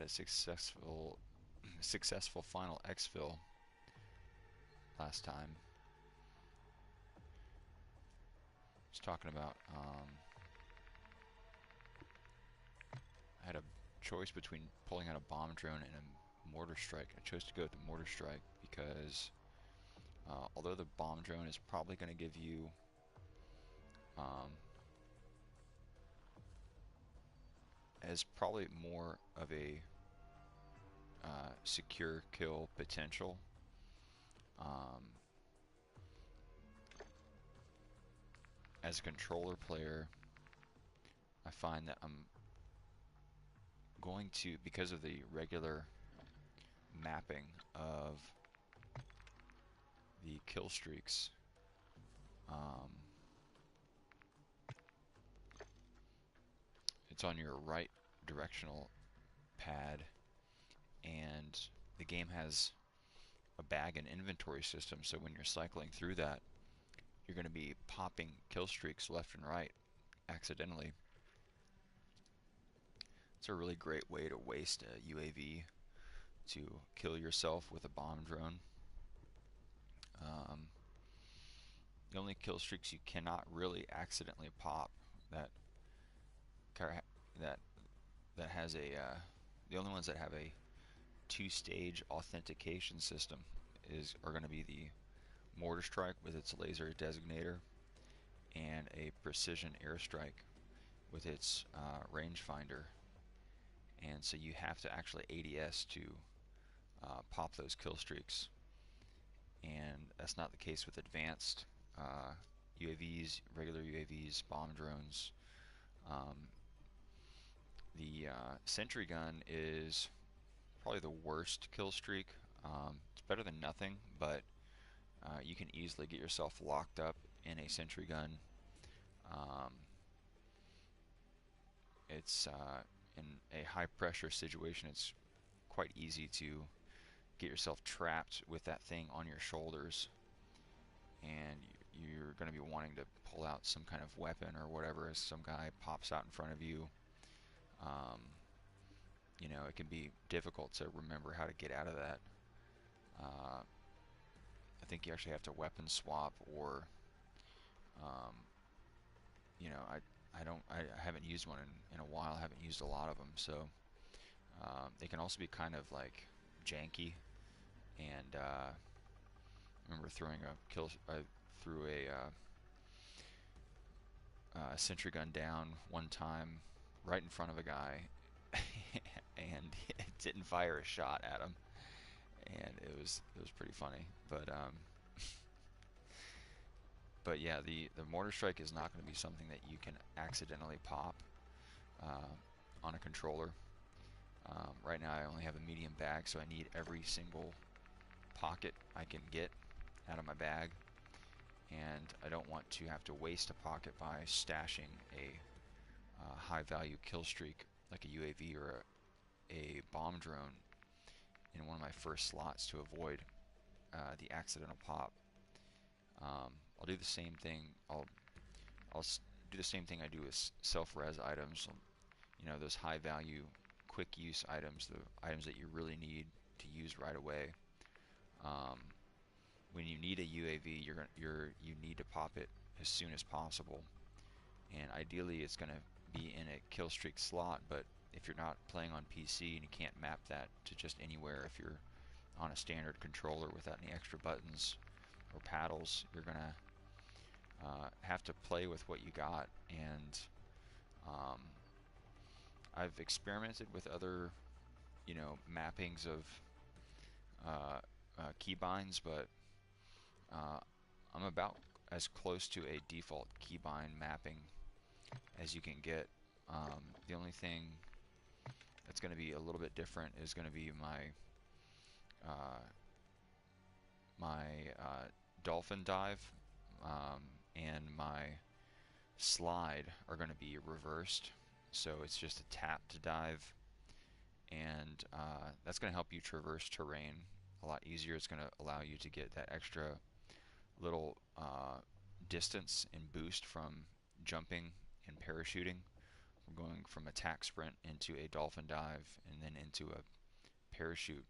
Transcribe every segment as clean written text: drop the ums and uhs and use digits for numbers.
a successful final exfil last time. I was talking about I had a choice between pulling out a bomb drone and a mortar strike. I chose to go with the mortar strike because although the bomb drone is probably going to give you has probably more of a secure kill potential. As a controller player, I find that I'm going to, because of the regular mapping of the kill streaks, it's on your right directional pad, and the game has a bag and inventory system, so when you're cycling through that, you're going to be popping kill streaks left and right accidentally. It's a really great way to waste a UAV to kill yourself with a bomb drone. The only kill streaks you cannot really accidentally pop that that has a the only ones that have a two-stage authentication system are going to be the mortar strike with its laser designator and a precision airstrike with its rangefinder. And so you have to actually ADS to pop those kill streaks, and that's not the case with advanced UAVs, regular UAVs, bomb drones. The sentry gun is probably the worst kill streak. It's better than nothing, but you can easily get yourself locked up in a sentry gun. It's in a high pressure situation, it's quite easy to get yourself trapped with that thing on your shoulders, and you're going to be wanting to pull out some kind of weapon or whatever as some guy pops out in front of you. You know, it can be difficult to remember how to get out of that. I think you actually have to weapon swap, or you know, I haven't used one in a while. I haven't used a lot of them, so they can also be kind of like janky. And I remember throwing a threw a sentry gun down one time right in front of a guy, and it didn't fire a shot at him, and it was pretty funny. But yeah, the mortar strike is not going to be something that you can accidentally pop on a controller. Right now I only have a medium bag, so I need every single pocket I can get out of my bag, and I don't want to have to waste a pocket by stashing a high value kill streak like a UAV or a bomb drone in one of my first slots to avoid the accidental pop. I'll do the same thing. I'll do the same thing I do with self-res items. You know, those high value, quick use items, the items that you really need to use right away. When you need a UAV, you need to pop it as soon as possible, and ideally it's going to be in a kill streak slot. But if you're not playing on PC and you can't map that to just anywhere, if you're on a standard controller without any extra buttons or paddles, you're going to have to play with what you got. And I've experimented with other, you know, mappings of keybinds, but I'm about as close to a default keybind mapping as you can get. The only thing that's going to be a little bit different is going to be my dolphin dive, and my slide are going to be reversed, so it's just a tap to dive, and that's going to help you traverse terrain a lot easier. It's going to allow you to get that extra little distance and boost from jumping and parachuting going from attack sprint into a dolphin dive and then into a parachute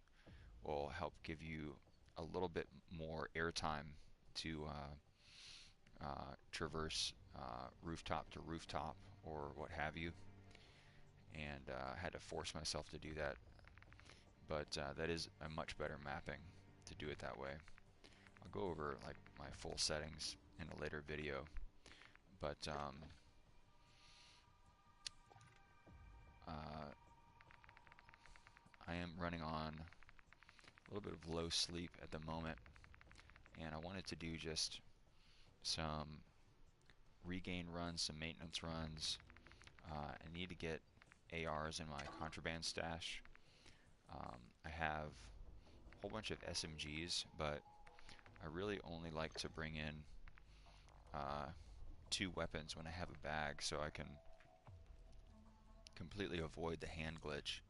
will help give you a little bit more airtime to traverse rooftop to rooftop or what have you. And I had to force myself to do that, but that is a much better mapping to do it that way. I'll go over like my full settings in a later video, but I am running on a little bit of low sleep at the moment, and I wanted to do just some regain runs, some maintenance runs. I need to get ARs in my contraband stash. I have a whole bunch of SMGs, but I really only like to bring in 2 weapons when I have a bag, so I can completely avoid the hand glitch.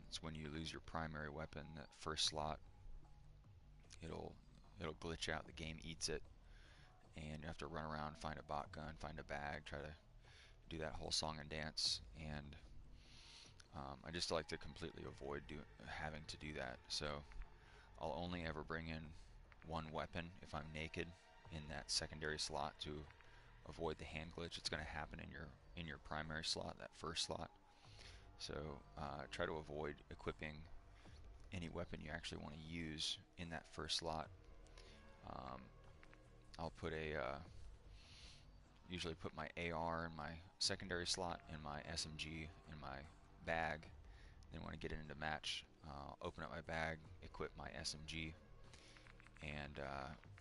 It's when you lose your primary weapon, that first slot, it'll glitch out. The game eats it, and you have to run around, find a bot gun, find a bag, try to do that whole song and dance. And I just like to completely avoid having to do that. So I'll only ever bring in 1 weapon if I'm naked in that secondary slot to avoid the hand glitch. It's going to happen in your primary slot, that first slot. So try to avoid equipping any weapon you actually want to use in that first slot. I'll put usually put my AR in my secondary slot and my SMG in my bag. Then when I get into match, open up my bag, equip my SMG, and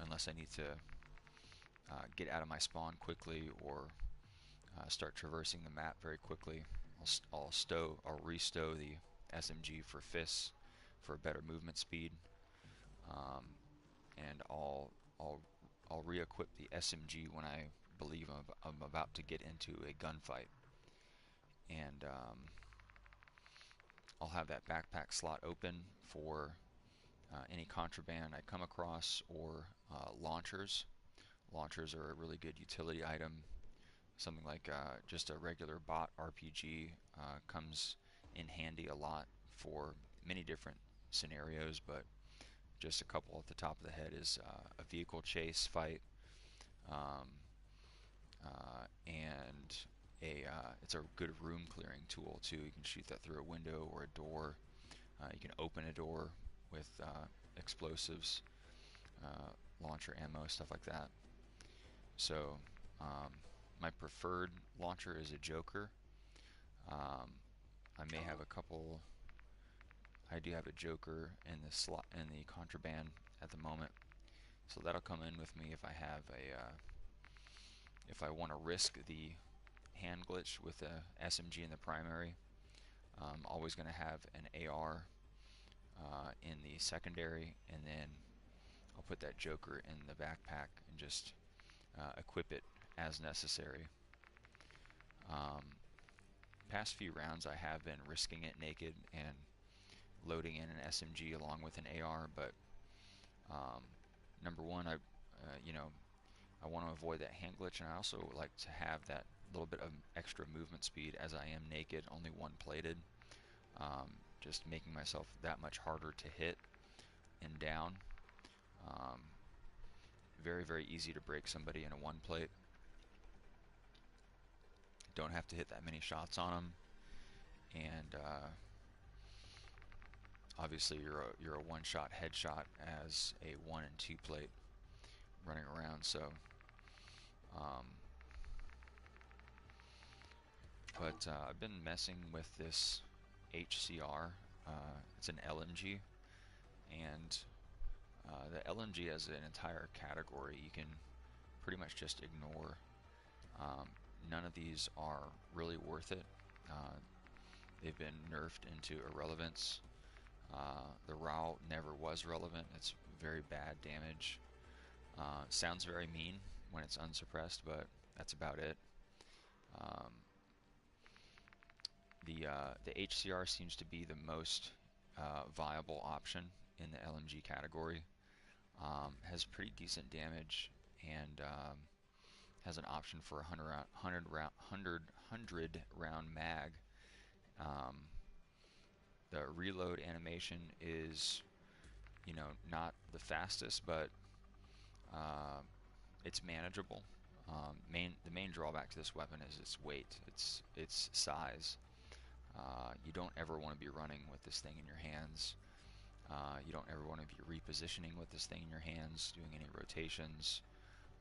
unless I need to get out of my spawn quickly or start traversing the map very quickly, I'll restow the SMG for fists for better movement speed, and I'll re-equip the SMG when I believe I'm about to get into a gunfight, and I'll have that backpack slot open for any contraband I come across or launchers. Launchers are a really good utility item. Something like just a regular bot RPG comes in handy a lot for many different scenarios, but just a couple at the top of the head is a vehicle chase fight, um, and it's a good room clearing tool too. You can shoot that through a window or a door. You can open a door with explosives, launcher ammo, stuff like that. So my preferred launcher is a Joker. I may have a couple. I do have a Joker in the slot in the contraband at the moment, so that'll come in with me if I have if I want to risk the hand glitch with a SMG in the primary. I'm always going to have an AR in the secondary, and then I'll put that Joker in the backpack and just equip it as necessary. Past few rounds I have been risking it naked and loading in an SMG along with an AR, but number one, I want to avoid that hand glitch, and I also like to have that little bit of extra movement speed as I am naked, only one plated, just making myself that much harder to hit and down. Very, very easy to break somebody in a one plate. Don't have to hit that many shots on them, and obviously you're a one-shot headshot as a 1 and 2 plate running around. So but I've been messing with this HCR. It's an LMG, and the LMG as an entire category you can pretty much just ignore. None of these are really worth it. They've been nerfed into irrelevance. The RAW never was relevant. It's very bad damage. Sounds very mean when it's unsuppressed, but that's about it. The HCR seems to be the most viable option in the LMG category. Has pretty decent damage, and has an option for a 100 round mag. Um, the reload animation is, not the fastest, but it's manageable. The main drawback to this weapon is its weight, its size. You don't ever want to be running with this thing in your hands. You don't ever want to be repositioning with this thing in your hands, doing any rotations.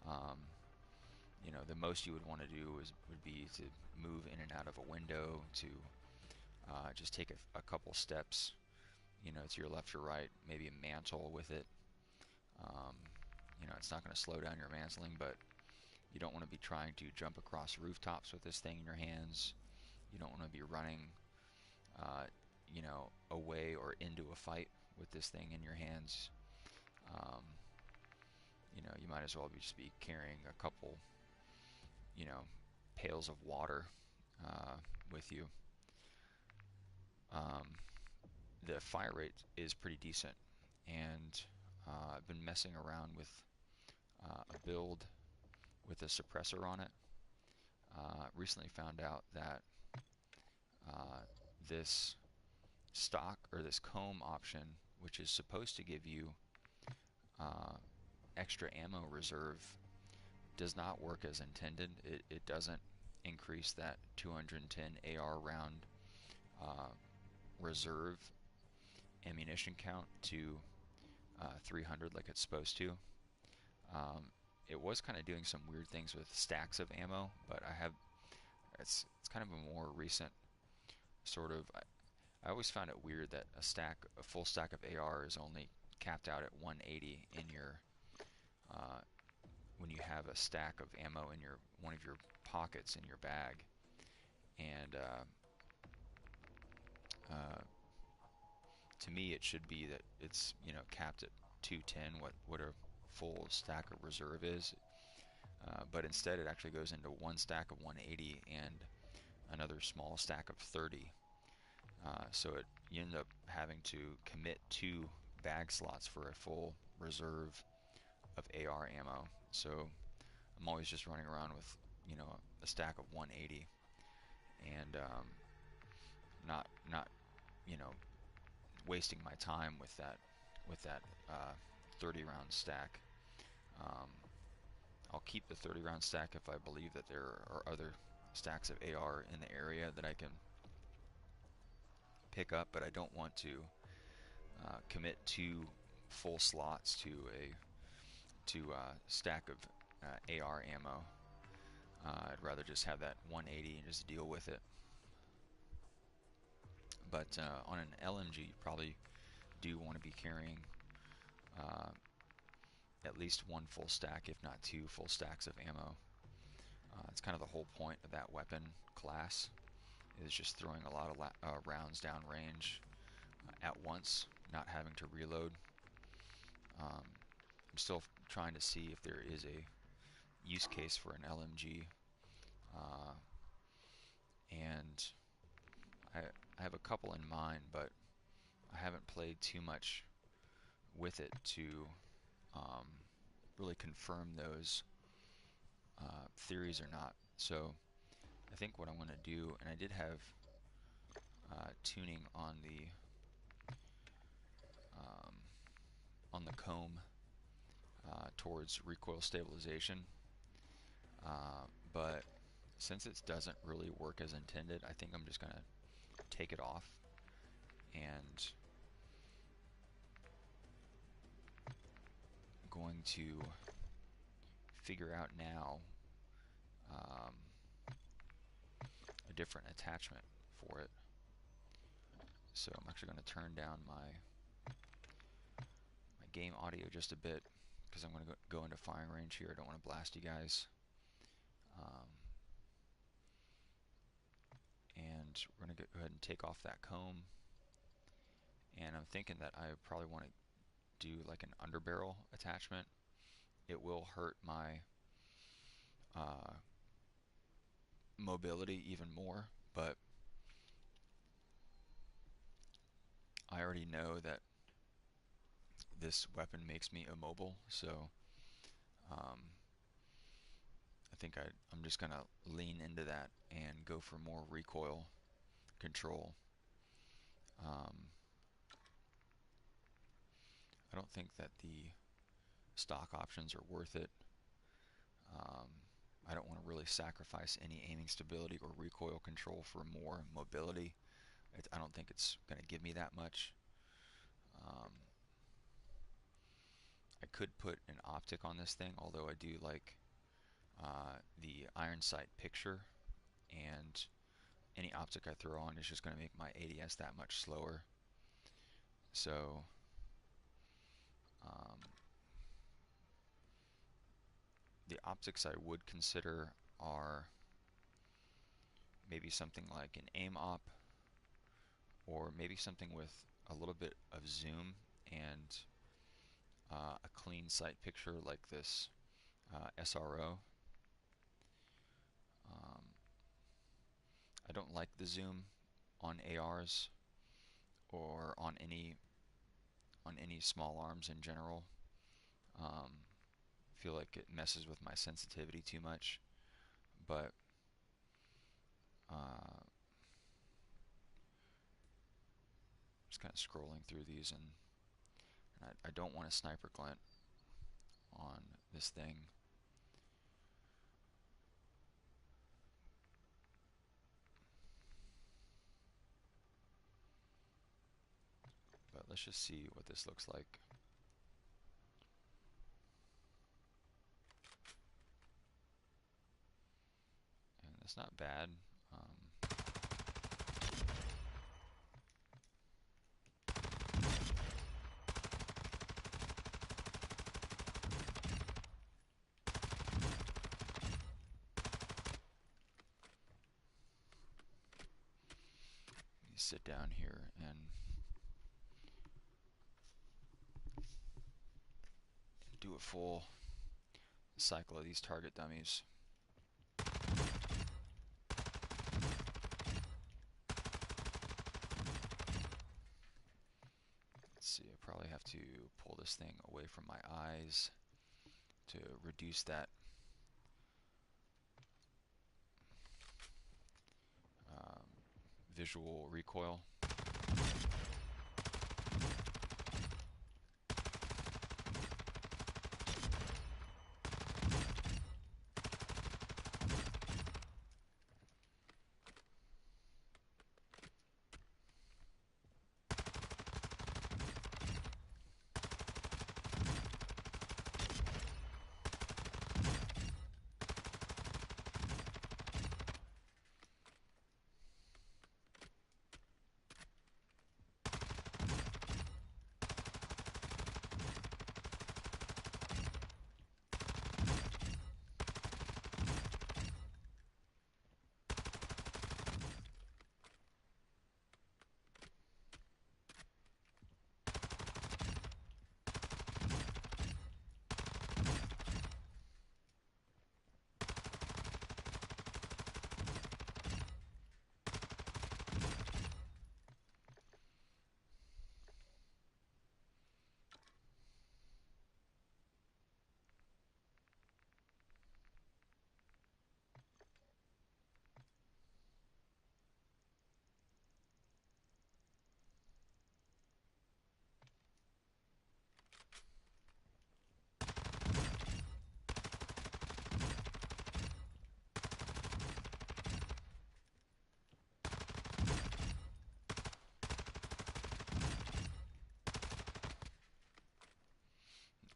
Um, the most you would want to do would be to move in and out of a window, to just take a couple steps, to your left or right, maybe a mantle with it. Um, it's not going to slow down your mantling, but you don't want to be trying to jump across rooftops with this thing in your hands. You don't want to be running, away or into a fight with this thing in your hands. Um, you might as well just be carrying a couple, pails of water with you. Um, the fire rate is pretty decent, and I've been messing around with a build with a suppressor on it. Recently found out that this stock, or this comb option, which is supposed to give you uh, extra ammo reserve, does not work as intended. It doesn't increase that 210 AR round reserve ammunition count to 300 like it's supposed to. Um, it was kind of doing some weird things with stacks of ammo, but it's kind of a more recent sort of. I always found it weird that a full stack of AR is only capped out at 180 in your when you have a stack of ammo in one of your pockets in your bag, and to me it should be that it's capped at 210, what a full stack of reserve is, but instead it actually goes into one stack of 180 and another small stack of 30. So you end up having to commit 2 bag slots for a full reserve of AR ammo. So I'm always just running around with a stack of 180, and not wasting my time with that 30 round stack. Um, I'll keep the 30 round stack if I believe that there are other stacks of AR in the area that I can pick up, but I don't want to commit 2 full slots to a stack of AR ammo. I'd rather just have that 180 and just deal with it. But on an LMG, you probably do want to be carrying at least 1 full stack, if not 2 full stacks of ammo. It's kind of the whole point of that weapon class, is just throwing a lot of rounds down range at once, not having to reload. I'm still trying to see if there is a use case for an LMG, and I have a couple in mind, but I haven't played too much with it to really confirm those theories or not. So I think what I'm going to do, and I did have tuning on the comb towards recoil stabilization, but since it doesn't really work as intended, I think I'm just going to take it off and going to figure out now a different attachment for it. So I'm actually going to turn down my game audio just a bit, because I'm going to go into firing range here. I don't want to blast you guys. And we're going to go ahead and take off that comb. And I'm thinking that I probably want to do like an underbarrel attachment. It will hurt my mobility even more, but I already know that this weapon makes me immobile, so I think I'm just gonna lean into that and go for more recoil control. I don't think that the stock options are worth it. I don't want to really sacrifice any aiming stability or recoil control for more mobility. I don't think it's going to give me that much. I could put an optic on this thing, although I do like the iron sight picture, and any optic I throw on is just going to make my ADS that much slower. So the optics I would consider are maybe something like an aim op, or maybe something with a little bit of zoom and a clean sight picture like this SRO. I don't like the zoom on ARs or on any small arms in general. I feel like it messes with my sensitivity too much, but just kind of scrolling through these, and I don't want a sniper glint on this thing. But let's just see what this looks like. And it's not bad. Sit down here and do a full cycle of these target dummies. Let's see, I probably have to pull this thing away from my eyes to reduce that visual recoil.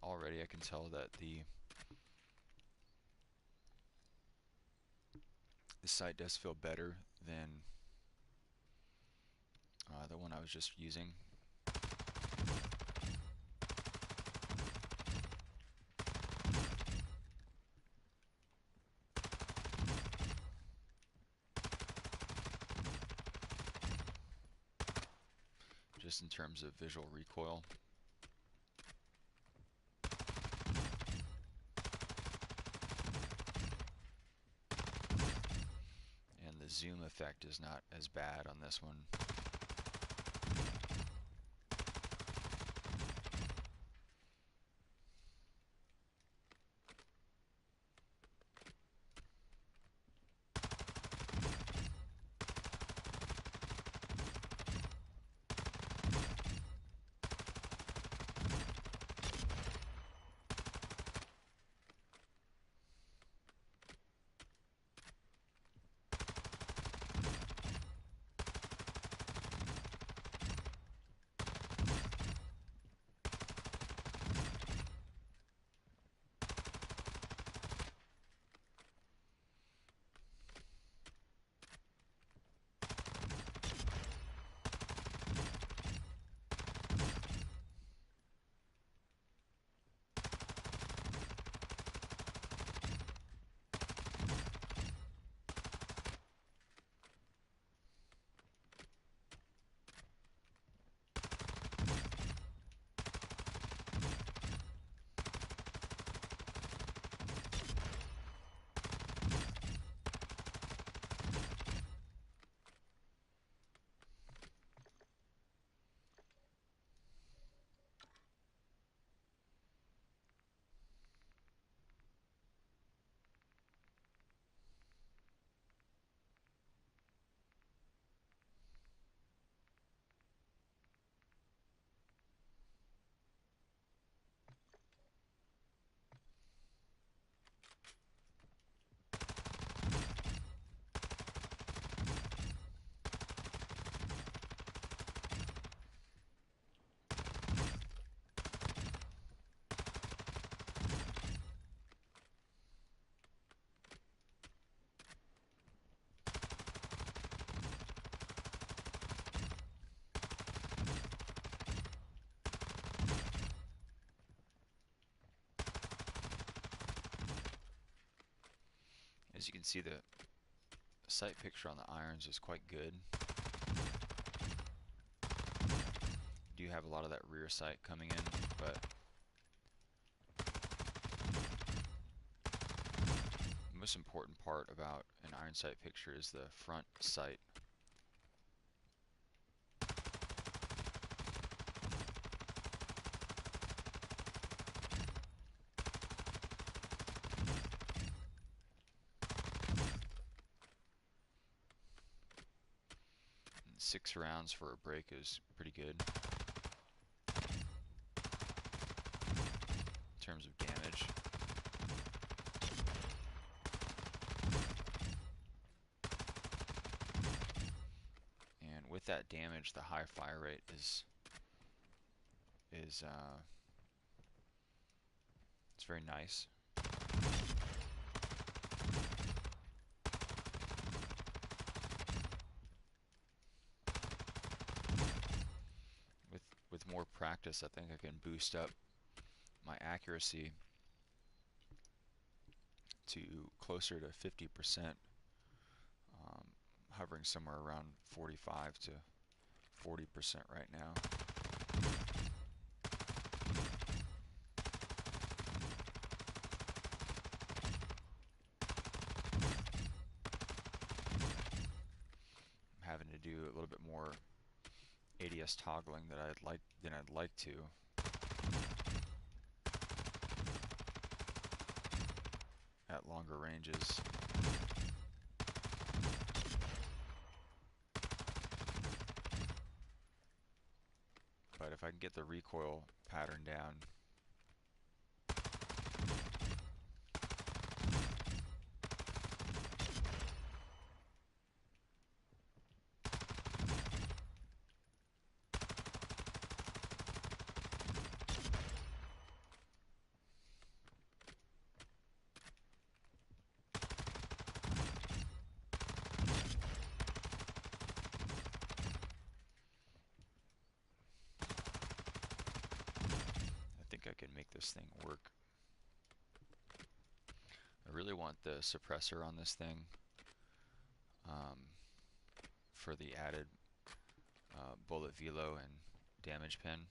Already I can tell that the sight does feel better than the one I was just using. Just in terms of visual recoil. And the zoom effect is not as bad on this one. As you can see, the sight picture on the irons is quite good. You do have a lot of that rear sight coming in, but the most important part about an iron sight picture is the front sight. And 6 rounds for a break is pretty good in terms of damage. And with that damage, the high fire rate is it's very nice. With more practice, I think I can boost up my accuracy to closer to 50%, hovering somewhere around 45 to 40% right now. I'm having to do a little bit more ADS toggling than I'd like to. At longer ranges. But if I can get the recoil pattern down, I can make this thing work. I really want the suppressor on this thing for the added bullet velo and damage pin.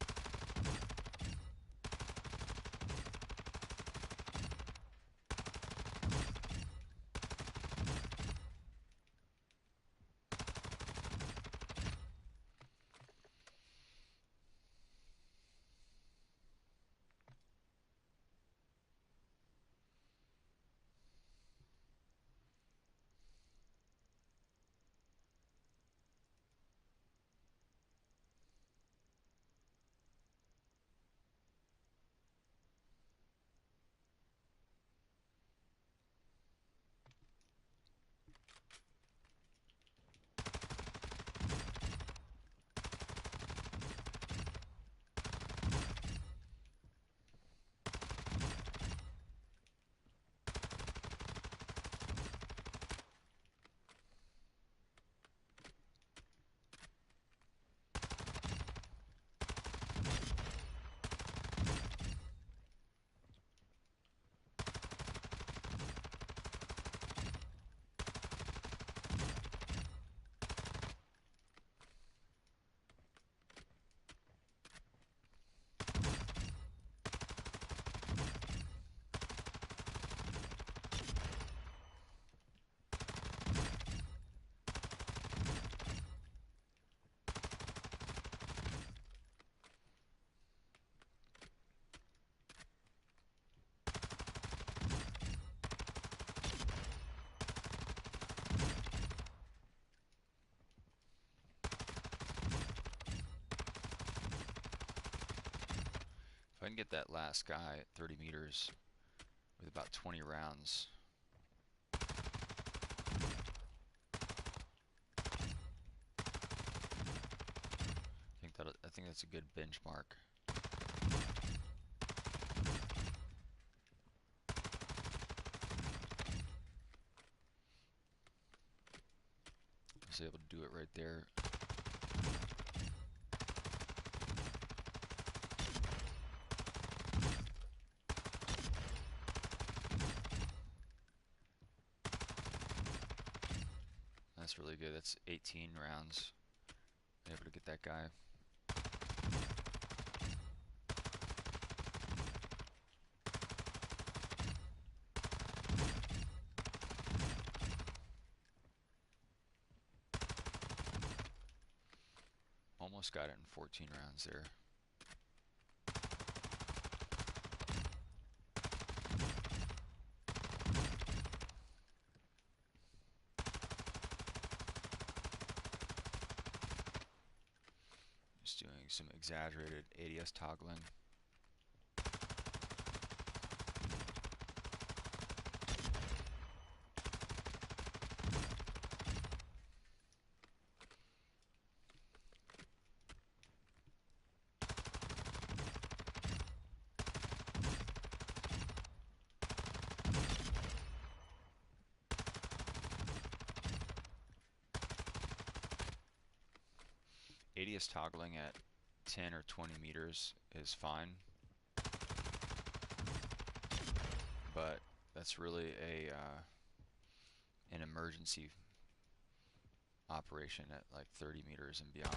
If I can get that last guy at 30 meters with about 20 rounds, I think that's a good benchmark. I was able to do it right there. That's really good. That's 18 rounds. Able to get that guy. Almost got it in 14 rounds there. Just doing some exaggerated ADS toggling. ADS toggling at 10 or 20 meters is fine, but that's really an emergency operation at like 30 meters and beyond.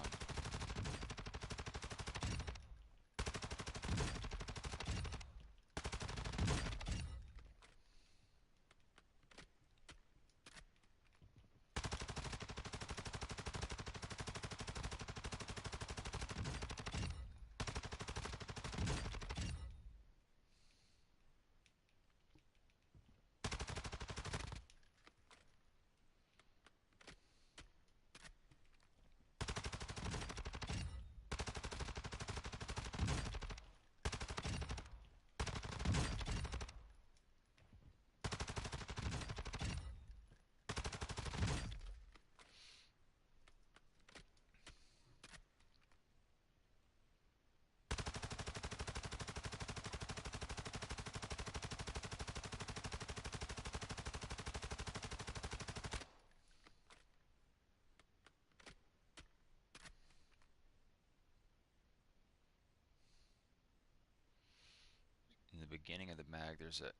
In the beginning of the mag, there's a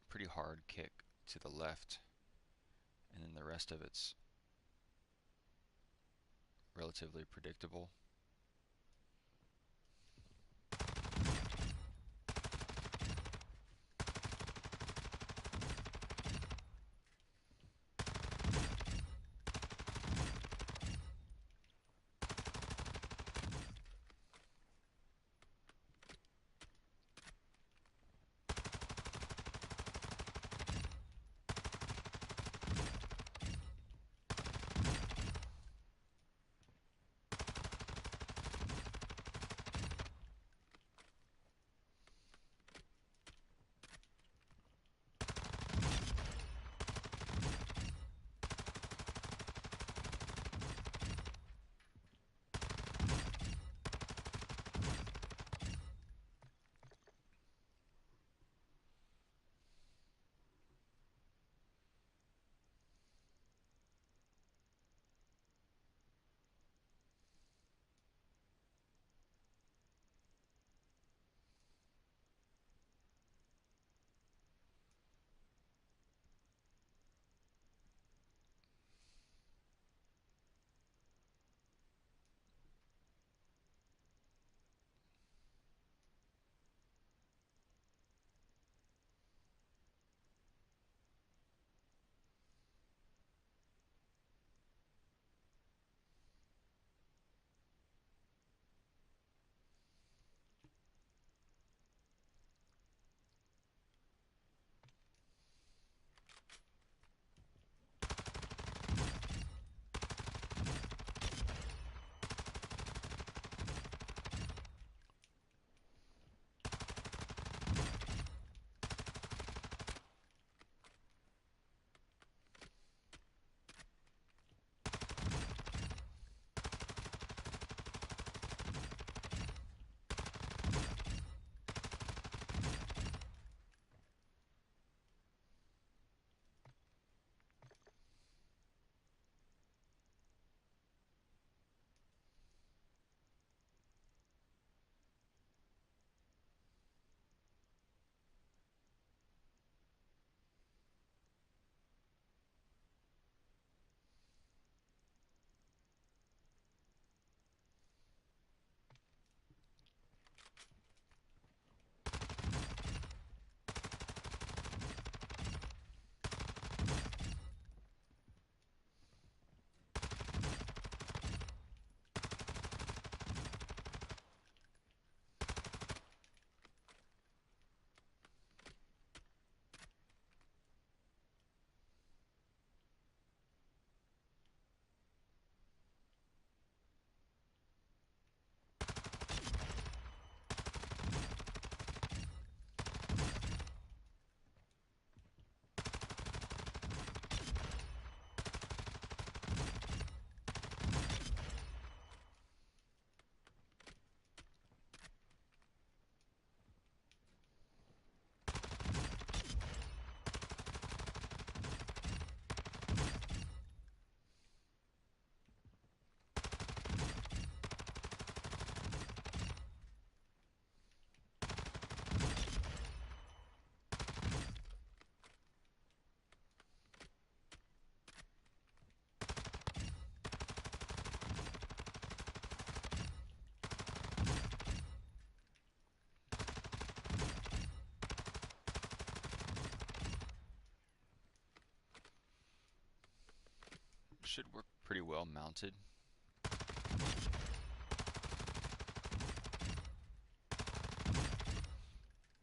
pretty hard kick to the left, and then the rest of it's relatively predictable. should work pretty well mounted.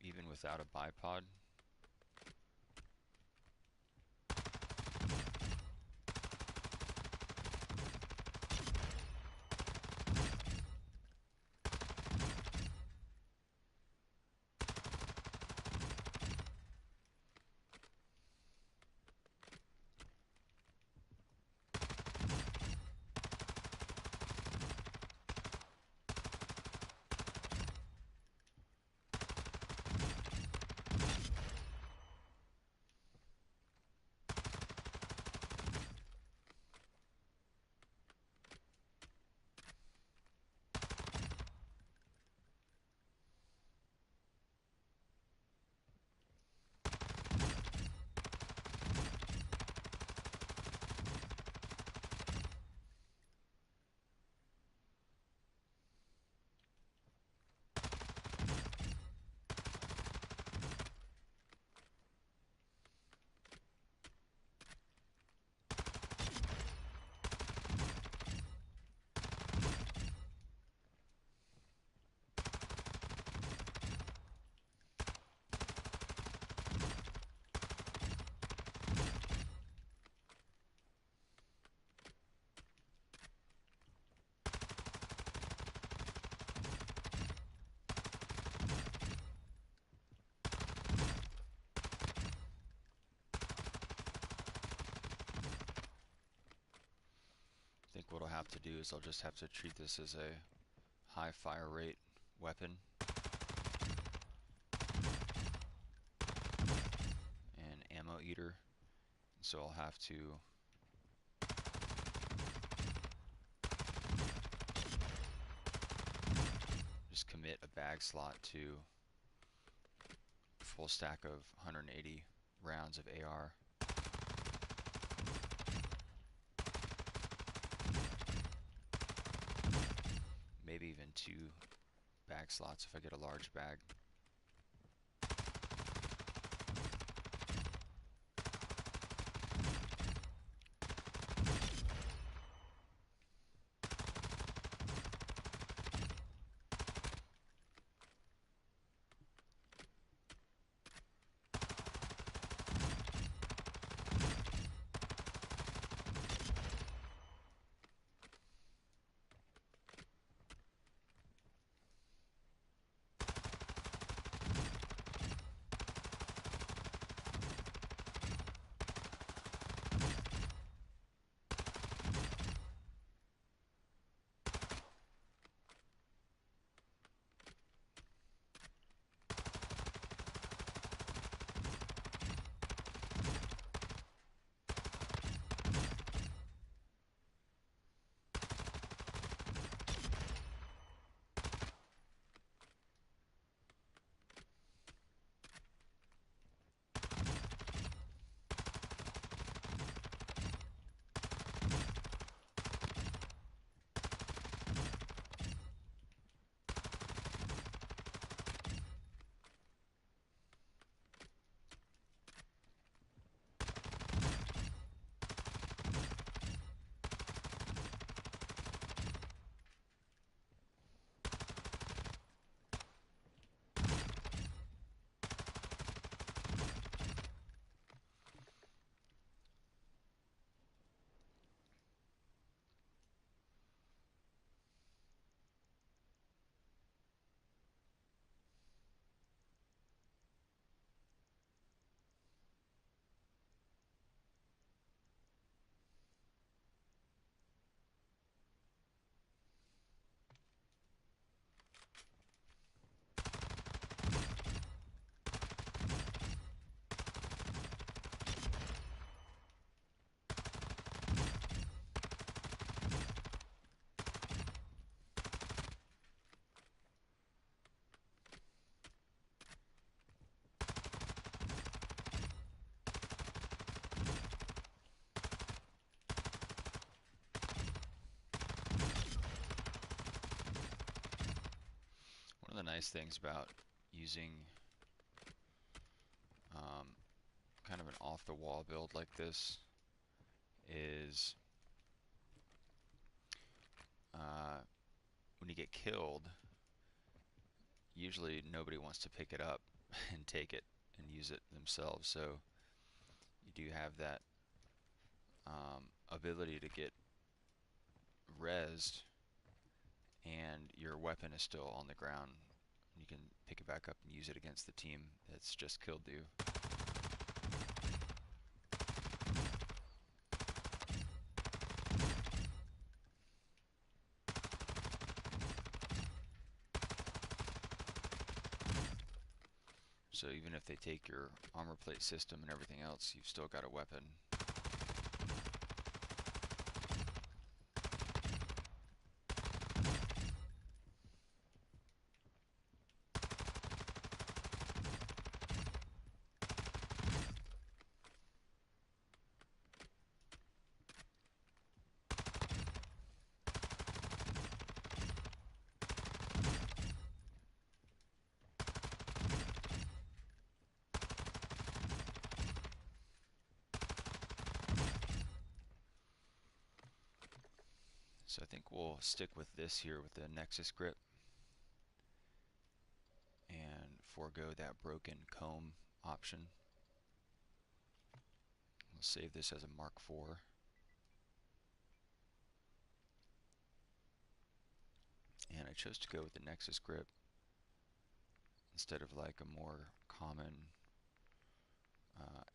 Even without a bipod. I think what I'll have to do is I'll just have to treat this as a high fire rate weapon. And ammo eater. So I'll have to just commit a bag slot to a full stack of 180 rounds of AR. Maybe even 2 bag slots if I get a large bag. One of the nice things about using kind of an off-the-wall build like this is when you get killed, usually nobody wants to pick it up and take it and use it themselves. So you do have that ability to get rezzed, and your weapon is still on the ground. You can pick it back up and use it against the team that's just killed you. So even if they take your armor plate system and everything else, you've still got a weapon. So I think we'll stick with this here with the Nexus grip and forego that broken comb option. We'll save this as a Mark IV. And I chose to go with the Nexus grip instead of like a more common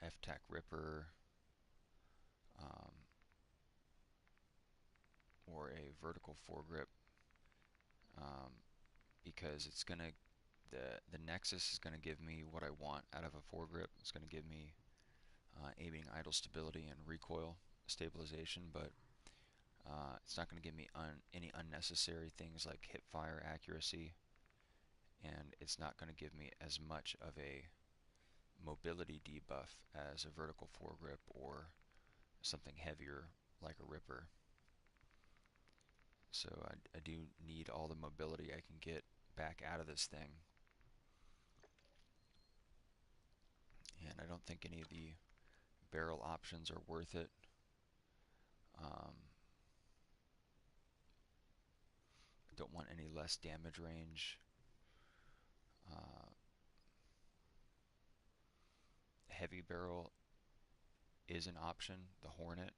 F-Tac Ripper or a vertical foregrip, because it's gonna the Nexus is gonna give me what I want out of a foregrip. It's gonna give me aiming, idle stability, and recoil stabilization, but it's not going to give me any unnecessary things like hip fire accuracy, and it's not going to give me as much of a mobility debuff as a vertical foregrip or something heavier like a Ripper. So I do need all the mobility I can get back out of this thing, and I don't think any of the barrel options are worth it. Don't want any less damage range. Heavy barrel is an option, the Hornet,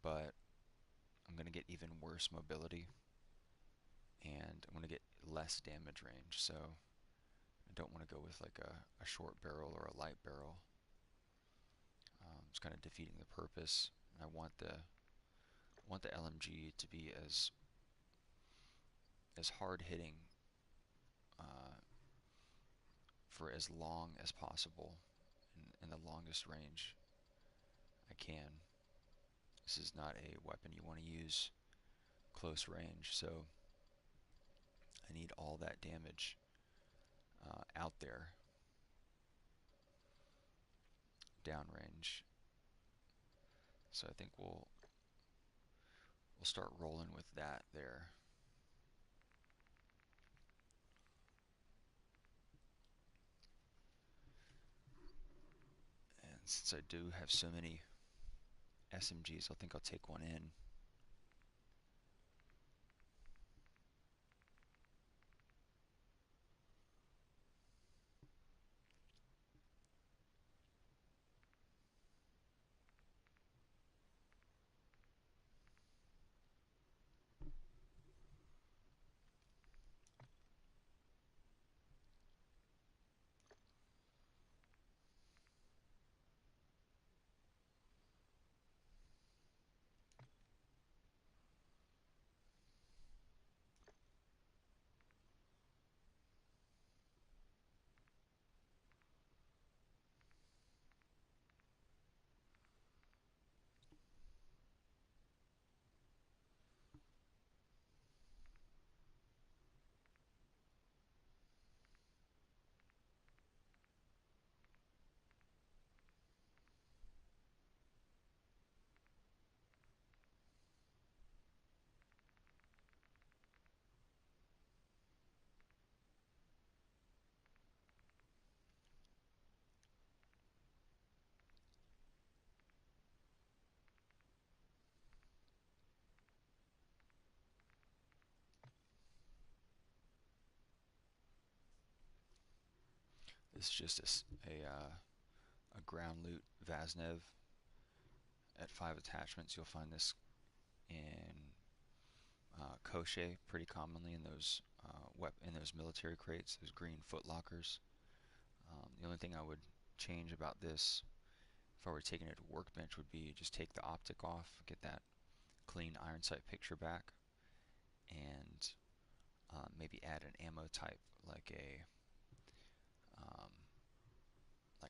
but I'm going to get even worse mobility, and I'm going to get less damage range. So I don't want to go with like a short barrel or a light barrel. It's kind of defeating the purpose. I want the LMG to be as hard hitting for as long as possible in the longest range I can. This is not a weapon you want to use close range, so I need all that damage out there downrange. So I think we'll start rolling with that there. And since I do have so many SMGs, I think I'll take one in. This is just a ground loot Vaznev at 5 attachments. You'll find this in Koche pretty commonly in those in those military crates, those green footlockers. The only thing I would change about this, if I were taking it to workbench, would be just take the optic off, get that clean iron sight picture back, and maybe add an ammo type like a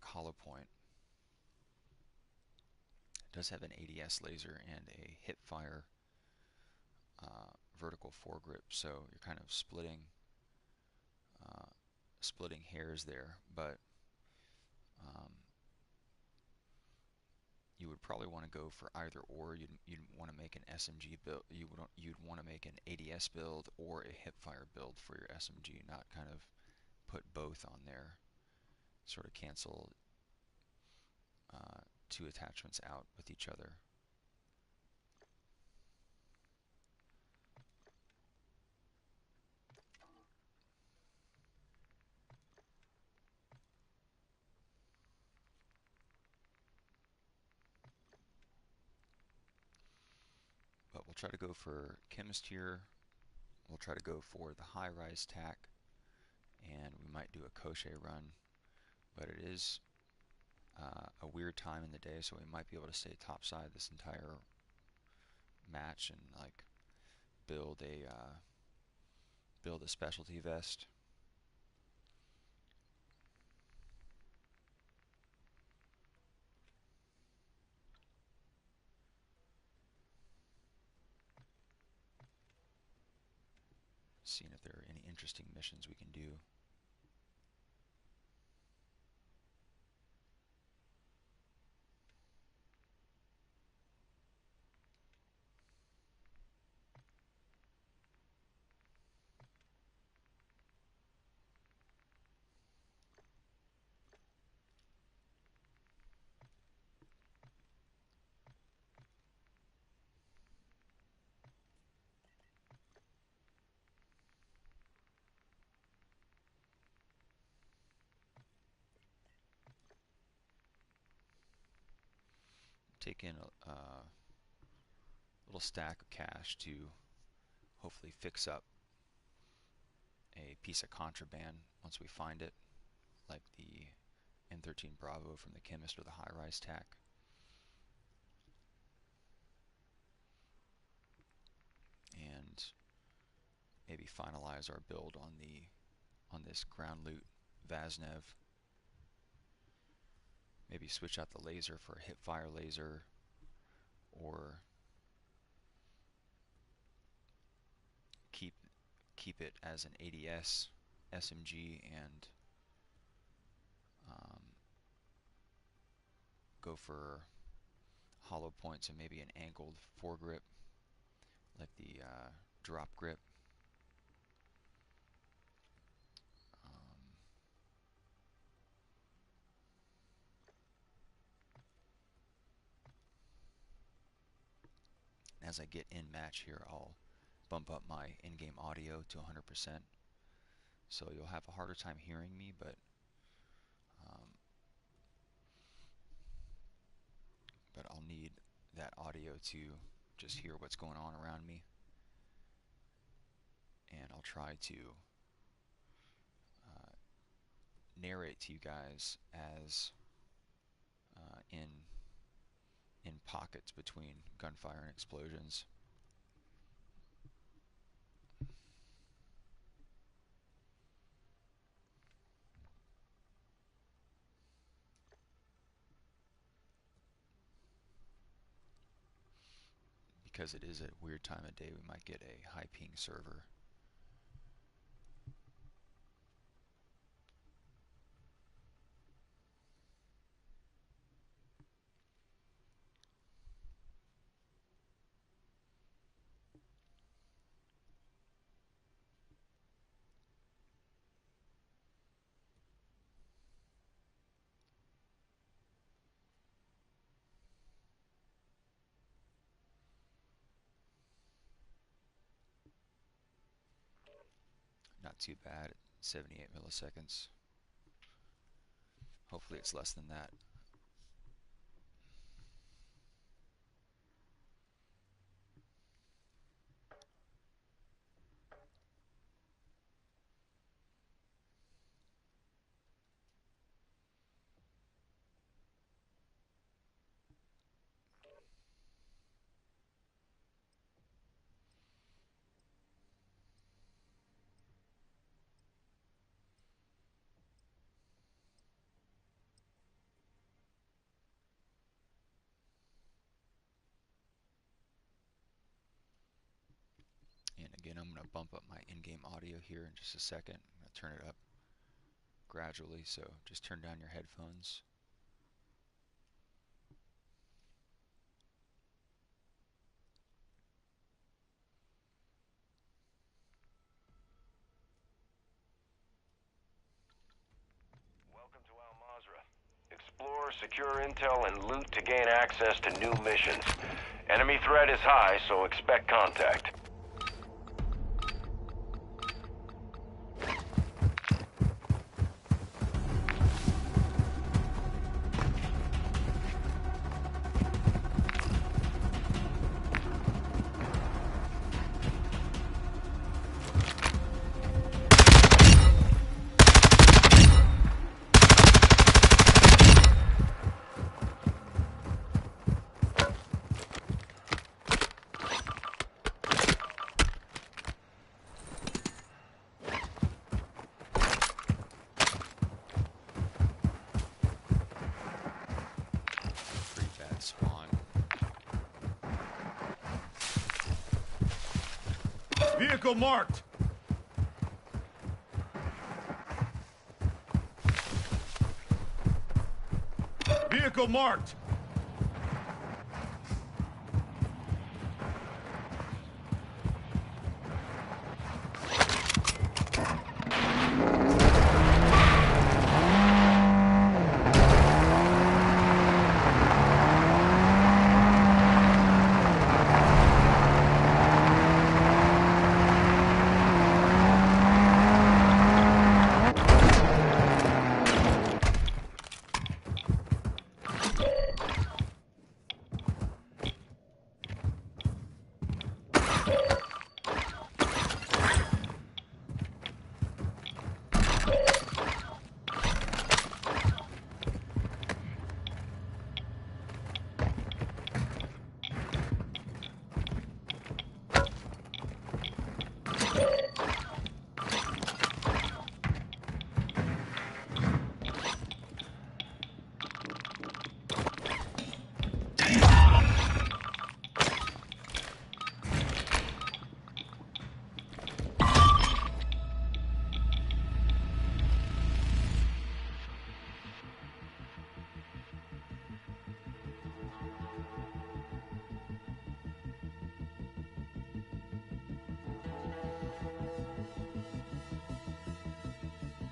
hollow point. It does have an ADS laser and a hip fire vertical foregrip, so you're kind of splitting hairs there, but you would probably want to go for either or. You'd want to make an SMG build. You'd want to make an ADS build or a hipfire build for your SMG, not kind of put both on there. Sort of cancel two attachments out with each other. But we'll try to go for chemist here. We'll try to go for the high-rise tack, and we might do a Koche run, but it is a weird time in the day, so we might be able to stay topside this entire match and like build a specialty vest. Seeing if there are any interesting missions we can do. Take in a little stack of cash to hopefully fix up a piece of contraband once we find it, like the M13 Bravo from the chemist or the high-rise tack. And maybe finalize our build on this ground loot Vaznev. Maybe switch out the laser for a hipfire laser, or keep it as an ADS SMG and go for hollow points and maybe an angled foregrip like the drop grip. As I get in match here, I'll bump up my in-game audio to 100%, so you'll have a harder time hearing me, but I'll need that audio to just hear what's going on around me, and I'll try to narrate to you guys as in pockets between gunfire and explosions. Because it is a weird time of day, we might get a high ping server. Not too bad at 78 milliseconds. Hopefully it's less than that. And again, I'm going to bump up my in-game audio here in just a second. I'm going to turn it up gradually, so just turn down your headphones. Welcome to Al-Mazrah. Explore, secure intel, and loot to gain access to new missions. Enemy threat is high, so expect contact. Pretty bad spawn. Vehicle marked! Vehicle marked!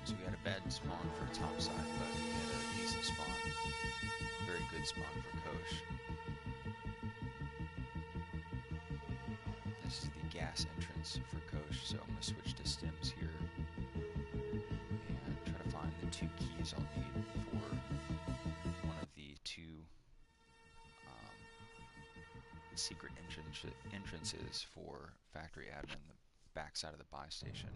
So we had a bad spawn for topside, but we had a decent spawn. Very good spawn for Kosh. This is the gas entrance for Kosh, so I'm going to switch to stims here and try to find the 2 keys I'll need for one of the 2 secret entrances for factory admin, the backside of the buy station.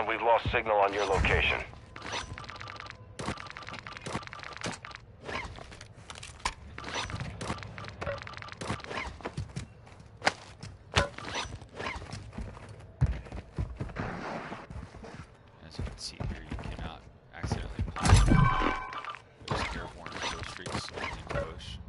We've lost signal on your location. As you can see here, you cannot accidentally pop those airborne kill streaks in Kosh.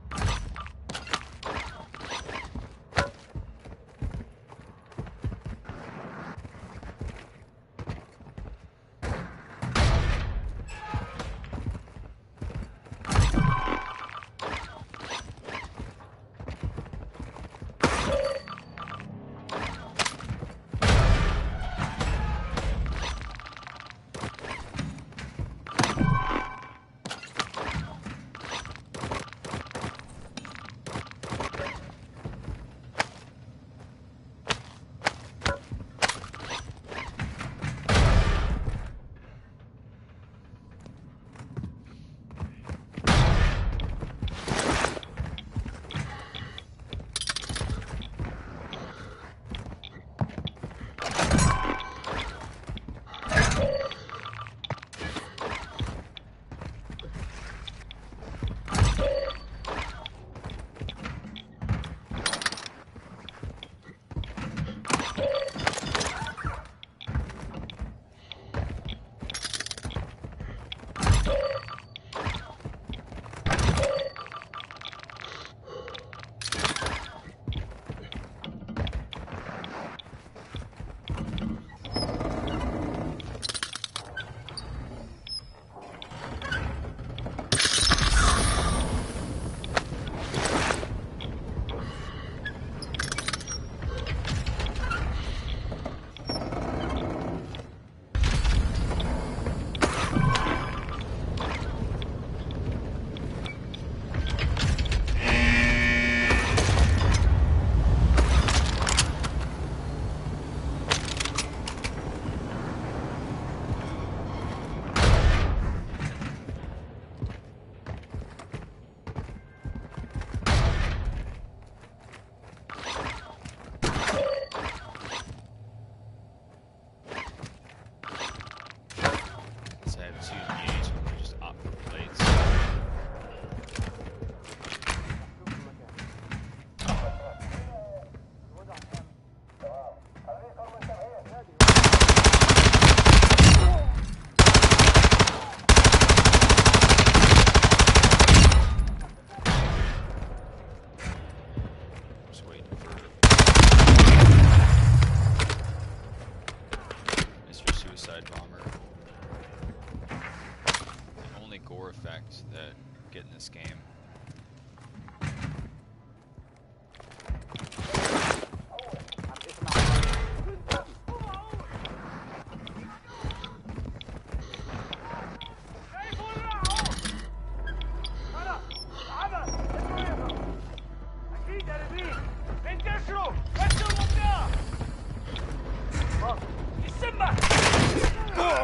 expect that getting this game.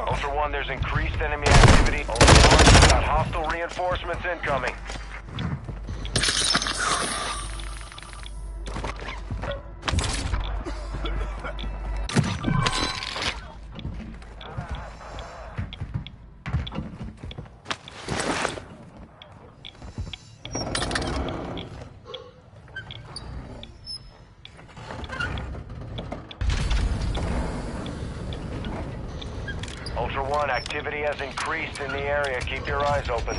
Ultra One, there's increased enemy activity. Ultra One, you've got hostile reinforcements incoming. Ultra One, activity has increased in the area. Keep your eyes open.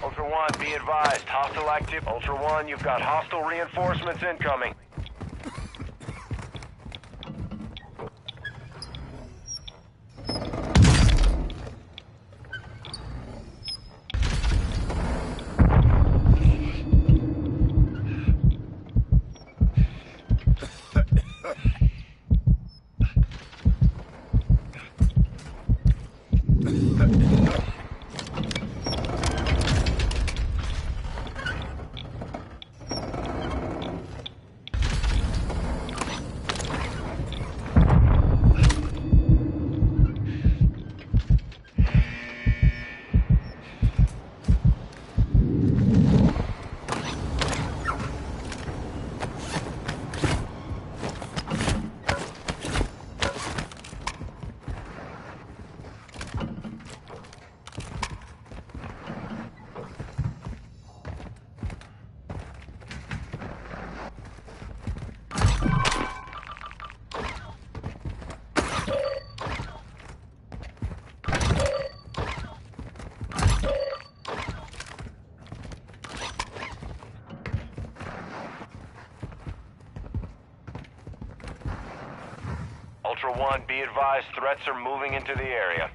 Ultra One, be advised. Hostile active. Ultra One, you've got hostile reinforcements incoming. Ultra One, be advised, threats are moving into the area.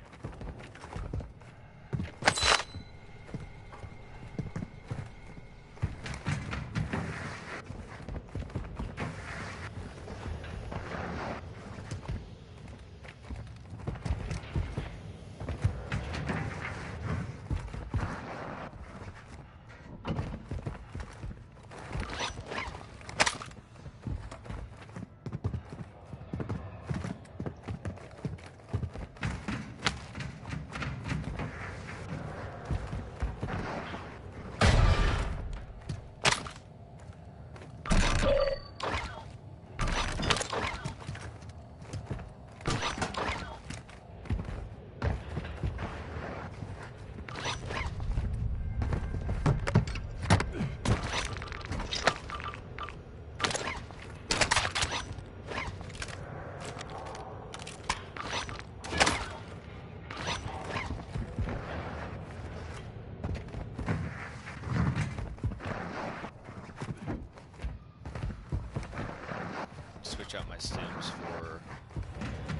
Switch out my stims for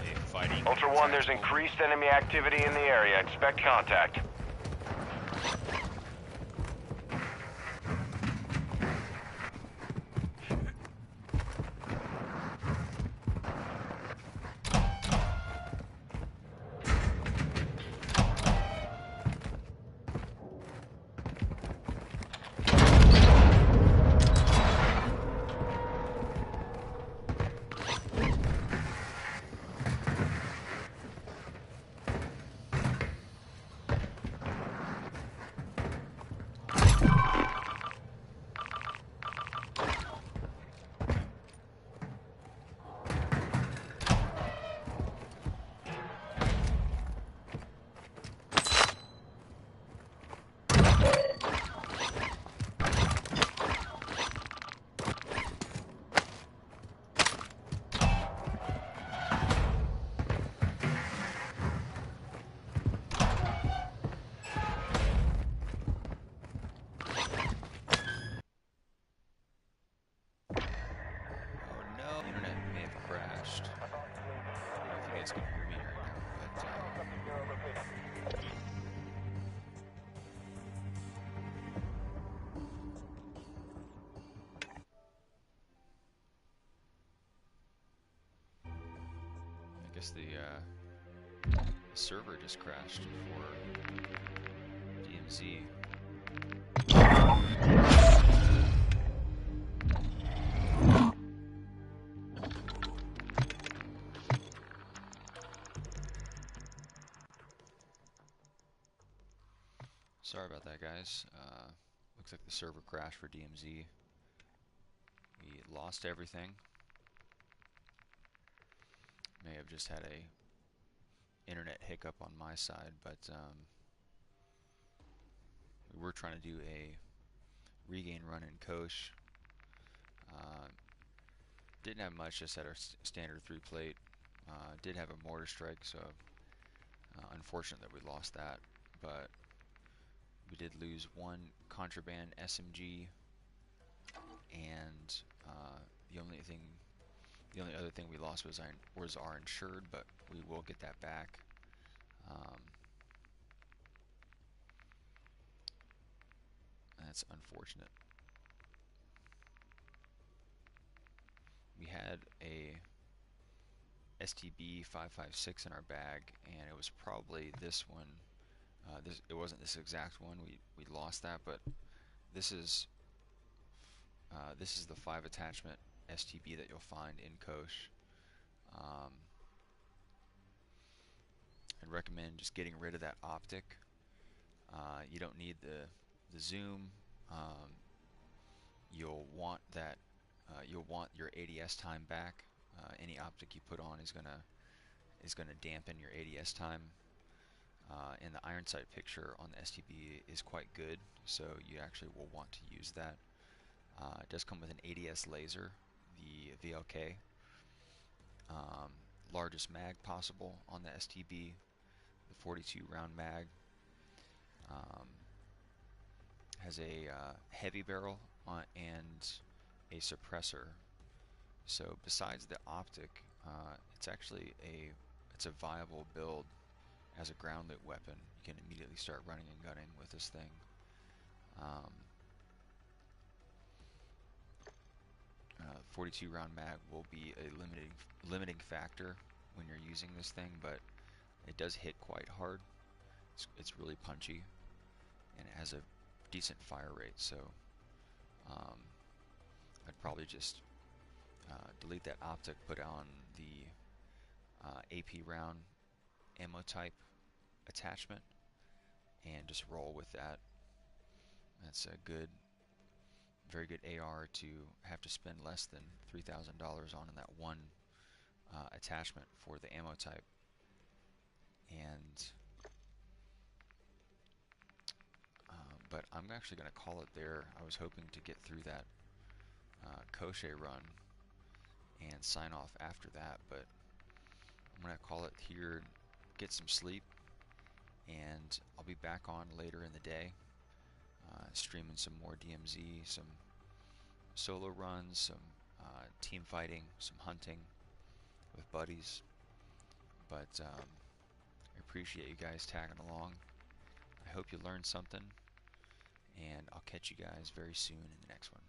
a fighting. Ultra One, there's increased enemy activity in the area. Expect contact. The server just crashed for DMZ. Sorry about that, guys. Looks like the server crashed for DMZ. We lost everything. May have just had a internet hiccup on my side, but we were trying to do a regain run in Kosh. Didn't have much, just had our standard 3-plate. Did have a mortar strike, so unfortunate that we lost that, but we did lose one contraband SMG, and the only other thing we lost was our insured, but we will get that back. That's unfortunate. We had a STB 556 in our bag, and it was probably this one. It wasn't this exact one. We lost that, but this is the 5 attachment STB that you'll find in Kosh. I'd recommend just getting rid of that optic. You don't need the zoom. You'll want that. You'll want your ADS time back. Any optic you put on is gonna dampen your ADS time. And the iron sight picture on the STB is quite good, so you actually will want to use that. It does come with an ADS laser, the VLK. Largest mag possible on the STB, the 42 round mag. Has a heavy barrel and a suppressor. So besides the optic, it's actually it's a viable build as a ground loot weapon. You can immediately start running and gunning with this thing. 42 round mag will be a limiting factor when you're using this thing, but it does hit quite hard. It's really punchy, and it has a decent fire rate, so I'd probably just delete that optic, put on the AP round ammo type attachment, and just roll with that. That's a very good AR to have to spend less than $3,000 on in that one attachment for the ammo type. And but I'm actually going to call it there. I was hoping to get through that crochet run and sign off after that, but I'm going to call it here, get some sleep, and I'll be back on later in the day, streaming some more DMZ, some solo runs, some team fighting, some hunting with buddies. But I appreciate you guys tagging along. I hope you learned something, and I'll catch you guys very soon in the next one.